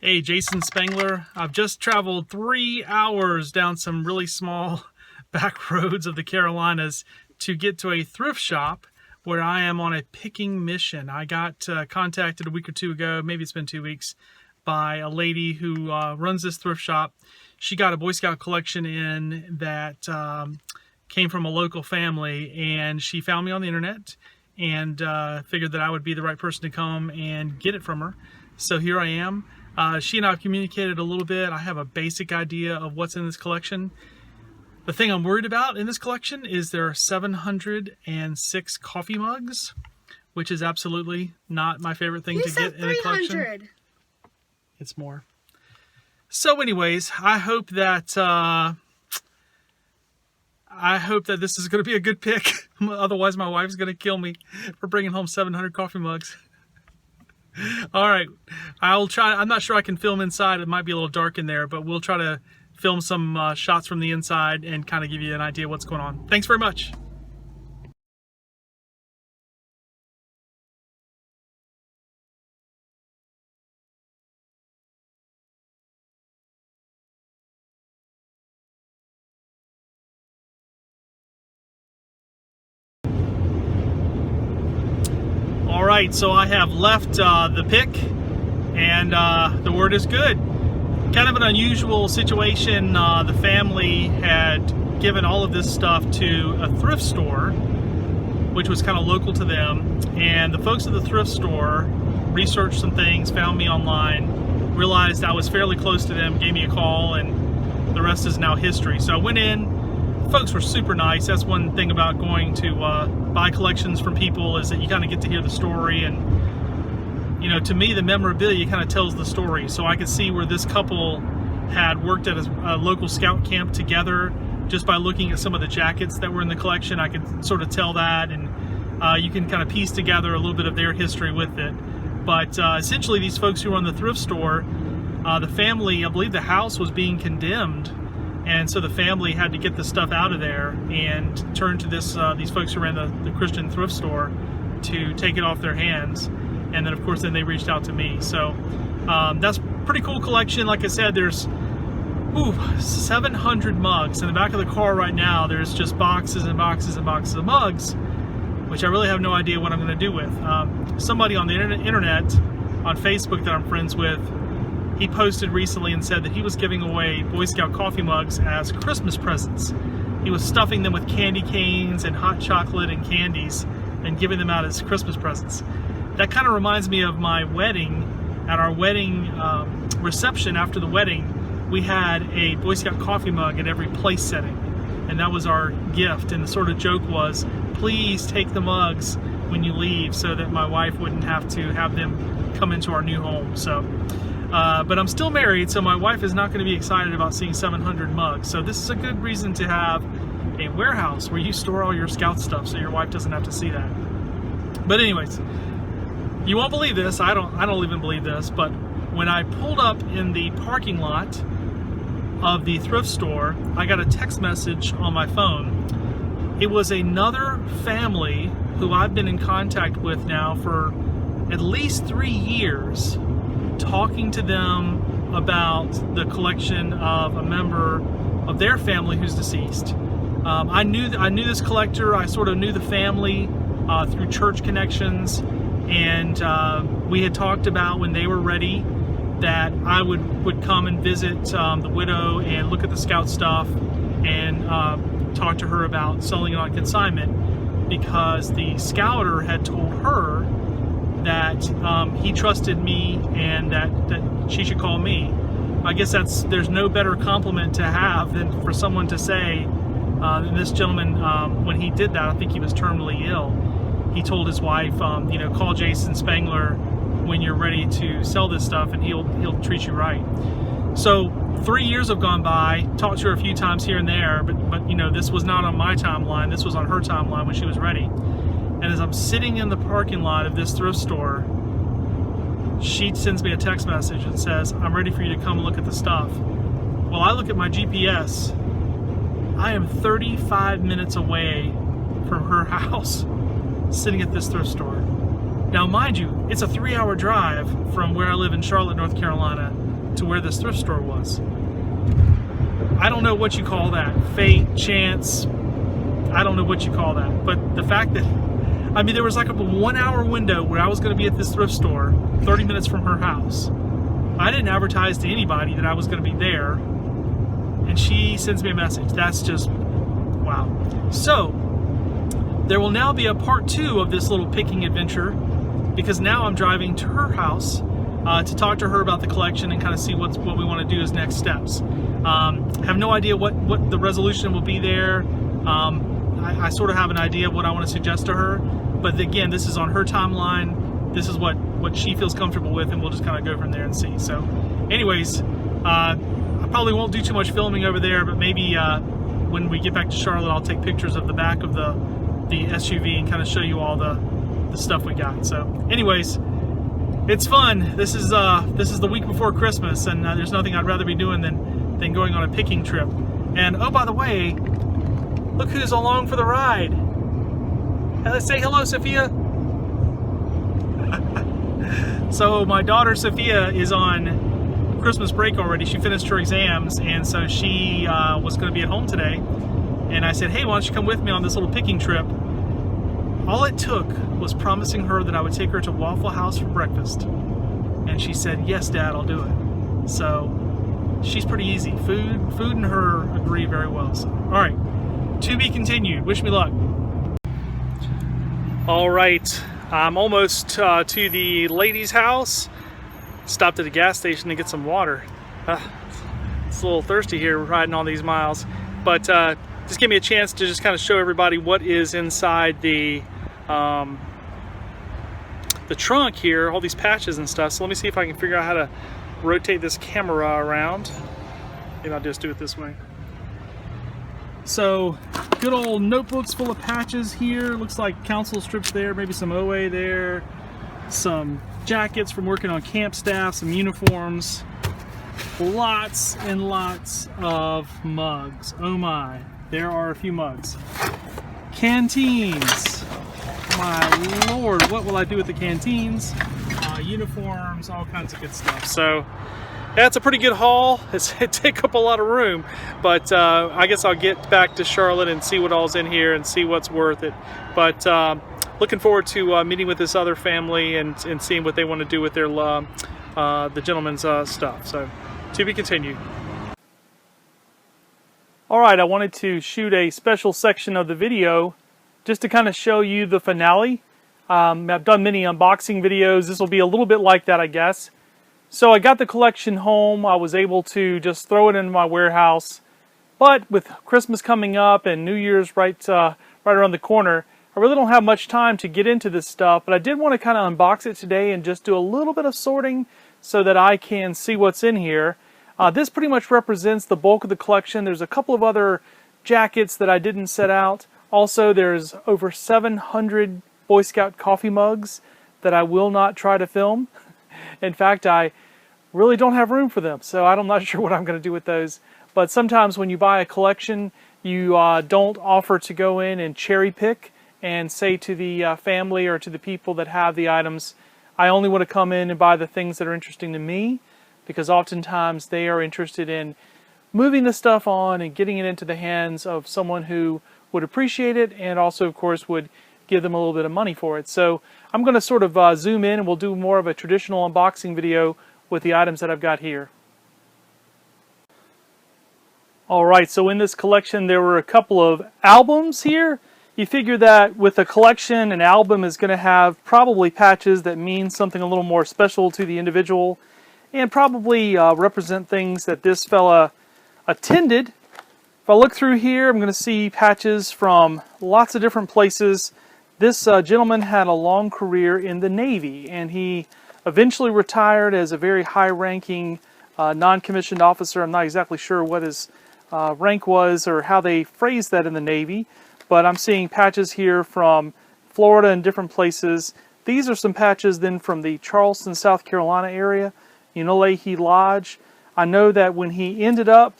Hey, Jason Spangler. I've just traveled 3 hours down some really small back roads of the Carolinas to get to a thrift shop where I am on a picking mission. I got contacted a week or two ago, maybe it's been 2 weeks, by a lady who runs this thrift shop. She got a Boy Scout collection in that came from a local family, and she found me on the internet and figured that I would be the right person to come and get it from her. So here I am. She and I have communicated a little bit. I have a basic idea of what's in this collection. The thing I'm worried about in this collection is there are 706 coffee mugs, which is absolutely not my favorite thing to get in a collection. It's more. So anyways, I hope that this is going to be a good pick. Otherwise, my wife's going to kill me for bringing home 700 coffee mugs. All right, I'll try. I'm not sure I can film inside. It might be a little dark in there, but we'll try to film some shots from the inside and kind of give you an idea of what's going on. Thanks very much. All right, so I have left the pick, and the word is good. Kind of an unusual situation. The family had given all of this stuff to a thrift store, which was kind of local to them, and the folks at the thrift store researched some things, found me online, realized I was fairly close to them, gave me a call, and the rest is now history. So I went in. Folks were super nice. That's one thing about going to buy collections from people, is that you kind of get to hear the story, and you know, to me the memorabilia kind of tells the story. So I could see where this couple had worked at a local scout camp together. Just by looking at some of the jackets that were in the collection, I could sort of tell that, and you can kind of piece together a little bit of their history with it. But essentially, these folks who run the thrift store, the family, I believe the house was being condemned, and so the family had to get the stuff out of there and turn to these folks who ran the Christian thrift store to take it off their hands. And then, of course, then they reached out to me. So that's a pretty cool collection. Like I said, there's 700 mugs. In the back of the car right now, there's just boxes and boxes and boxes of mugs, which I really have no idea what I'm going to do with. Somebody on the internet, on Facebook that I'm friends with, he posted recently and said that he was giving away Boy Scout coffee mugs as Christmas presents. He was stuffing them with candy canes and hot chocolate and candies and giving them out as Christmas presents. That kind of reminds me of my wedding. At our wedding reception after the wedding, we had a Boy Scout coffee mug at every place setting, and that was our gift. And the sort of joke was, please take the mugs when you leave, so that my wife wouldn't have to have them come into our new home. So but I'm still married, so my wife is not going to be excited about seeing 700 mugs. So this is a good reason to have a warehouse where you store all your scout stuff, so your wife doesn't have to see that. But anyways, you won't believe this. I don't even believe this, but when I pulled up in the parking lot of the thrift store, I got a text message on my phone. It was another family who I've been in contact with now for at least 3 years, talking to them about the collection of a member of their family who's deceased. I knew this collector. I sort of knew the family through church connections, and we had talked about when they were ready that I would come and visit the widow and look at the scout stuff and talk to her about selling it on consignment, because the scouter had told her that he trusted me and that she should call me. I guess there's no better compliment to have than for someone to say, and this gentleman, when he did that, I think he was terminally ill, he told his wife, call Jason Spangler when you're ready to sell this stuff, and he'll treat you right. So 3 years have gone by, talked to her a few times here and there, but this was not on my timeline. This was on her timeline when she was ready. And as I'm sitting in the parking lot of this thrift store, she sends me a text message and says, I'm ready for you to come look at the stuff. Well, I look at my GPS. I am 35 minutes away from her house, sitting at this thrift store. Now, mind you, it's a 3-hour drive from where I live in Charlotte, North Carolina. to where this thrift store was. I don't know what you call that. Fate, chance, I don't know what you call that. But the fact that, I mean, there was like a 1 hour window where I was going to be at this thrift store 30 minutes from her house. I didn't advertise to anybody that I was going to be there, and she sends me a message. That's just, wow. So, there will now be a part 2 of this little picking adventure, because now I'm driving to her house to talk to her about the collection and kind of see what we want to do as next steps. Have no idea what the resolution will be there. I sort of have an idea of what I want to suggest to her, but again, this is on her timeline. This is what she feels comfortable with, and we'll just kind of go from there and see. So anyways, I probably won't do too much filming over there, but maybe when we get back to Charlotte, I'll take pictures of the back of the SUV and kind of show you all the stuff we got. So anyways, it's fun. This is the week before Christmas, and there's nothing I'd rather be doing than going on a picking trip. And oh, by the way, look who's along for the ride. Say hello, Sophia. So my daughter Sophia is on Christmas break already. She finished her exams, and so she was going to be at home today. And I said, hey, why don't you come with me on this little picking trip? All it took was promising her that I would take her to Waffle House for breakfast. And she said, yes, Dad, I'll do it. So she's pretty easy. Food and her agree very well. So, all right, to be continued. Wish me luck. All right, I'm almost to the lady's house. Stopped at a gas station to get some water. It's a little thirsty here riding all these miles. But just give me a chance to just kind of show everybody what is inside the trunk here, all these patches and stuff. So let me see if I can figure out how to rotate this camera around. Maybe I'll just do it this way. So good old notebooks full of patches here. Looks like council strips there, maybe some OA there, some jackets from working on camp staff, some uniforms, lots and lots of mugs. Oh my, there are a few mugs. Canteens. My lord, what will I do with the canteens? Uniforms, all kinds of good stuff. So that's a pretty good haul. It take up a lot of room, but I guess I'll get back to Charlotte and see what all's in here and see what's worth it. But looking forward to meeting with this other family and seeing what they want to do with their the gentleman's stuff. So to be continued. All right, I wanted to shoot a special section of the video just to kind of show you the finale. I've done many unboxing videos. This will be a little bit like that, I guess. So I got the collection home. I was able to just throw it into my warehouse. But with Christmas coming up and New Year's right around the corner, I really don't have much time to get into this stuff. But I did want to kind of unbox it today and just do a little bit of sorting so that I can see what's in here. This pretty much represents the bulk of the collection. There's a couple of other jackets that I didn't set out. Also, there's over 700 Boy Scout coffee mugs that I will not try to film. In fact, I really don't have room for them, so I'm not sure what I'm going to do with those. But sometimes when you buy a collection, you don't offer to go in and cherry pick and say to the family or to the people that have the items, I only want to come in and buy the things that are interesting to me, because oftentimes they are interested in moving the stuff on and getting it into the hands of someone who would appreciate it and also, of course, would give them a little bit of money for it. So I'm going to sort of zoom in and we'll do more of a traditional unboxing video with the items that I've got here. Alright, so in this collection there were a couple of albums here. You figure that with a collection, an album is going to have probably patches that mean something a little more special to the individual and probably represent things that this fella attended. If I look through here, I'm going to see patches from lots of different places. This gentleman had a long career in the Navy, and he eventually retired as a very high-ranking non-commissioned officer. I'm not exactly sure what his rank was or how they phrased that in the Navy, but I'm seeing patches here from Florida and different places. These are some patches then from the Charleston, South Carolina area, Unalahi Lodge. I know that when he ended up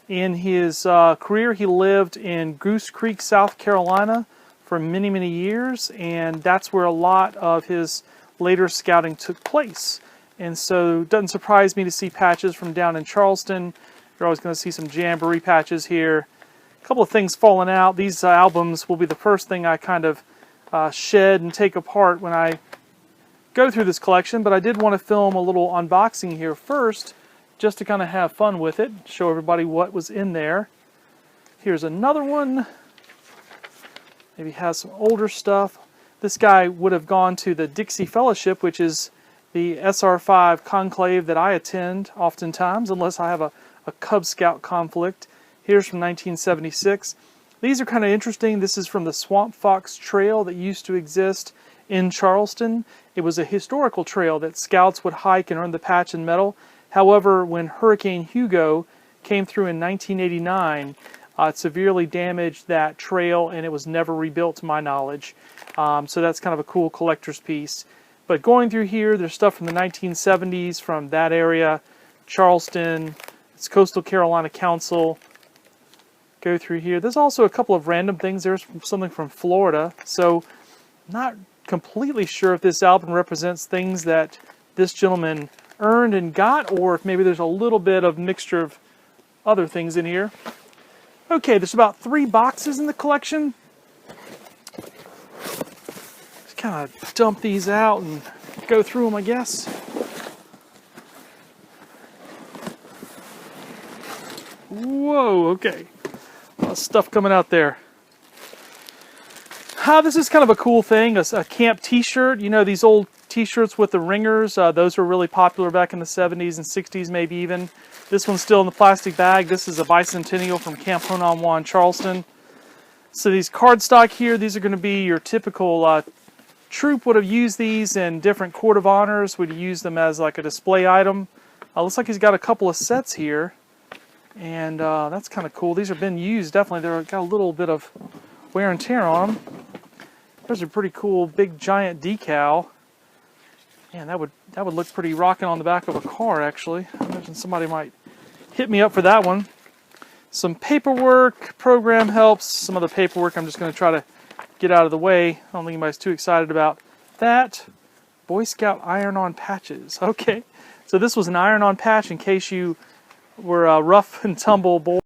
in his career, he lived in Goose Creek, South Carolina for many, many years, and that's where a lot of his later scouting took place. And so it doesn't surprise me to see patches from down in Charleston. You're always going to see some Jamboree patches here. A couple of things falling out. These albums will be the first thing I kind of shed and take apart when I go through this collection, but I did want to film a little unboxing here first, just to kind of have fun with it, show everybody what was in there. Here's another one. Maybe has some older stuff. This guy would have gone to the Dixie Fellowship, which is the SR5 conclave that I attend oftentimes, unless I have a Cub Scout conflict. Here's from 1976. These are kind of interesting. This is from the Swamp Fox Trail that used to exist in Charleston. It was a historical trail that scouts would hike and earn the patch and medal. However, when Hurricane Hugo came through in 1989, it severely damaged that trail and it was never rebuilt to my knowledge. So that's kind of a cool collector's piece. But going through here, there's stuff from the 1970s from that area, Charleston, it's Coastal Carolina Council. Go through here. There's also a couple of random things. There's something from Florida. So not completely sure if this album represents things that this gentleman earned and got, or if maybe there's a little bit of mixture of other things in here. Okay, there's about 3 boxes in the collection. Just kind of dump these out and go through them, I guess. Whoa, okay. A lot of stuff coming out there. This is kind of a cool thing, a camp t-shirt. You know, these old t-shirts with the ringers, those were really popular back in the 70s and 60s maybe even. This one's still in the plastic bag. This is a bicentennial from Camp Hononwa in Charleston. So these cardstock here, these are going to be your typical troop would have used these in different court of honors, would use them as like a display item. Looks like he's got a couple of sets here, and that's kind of cool. These have been used, definitely. They've got a little bit of wear and tear on them. There's a pretty cool big giant decal. Man, that would look pretty rocking on the back of a car, actually. I imagine somebody might hit me up for that one. Some paperwork, program helps, some other paperwork I'm just going to try to get out of the way. I don't think anybody's too excited about that. Boy Scout iron-on patches. Okay, so this was an iron-on patch in case you were a rough and tumble boy.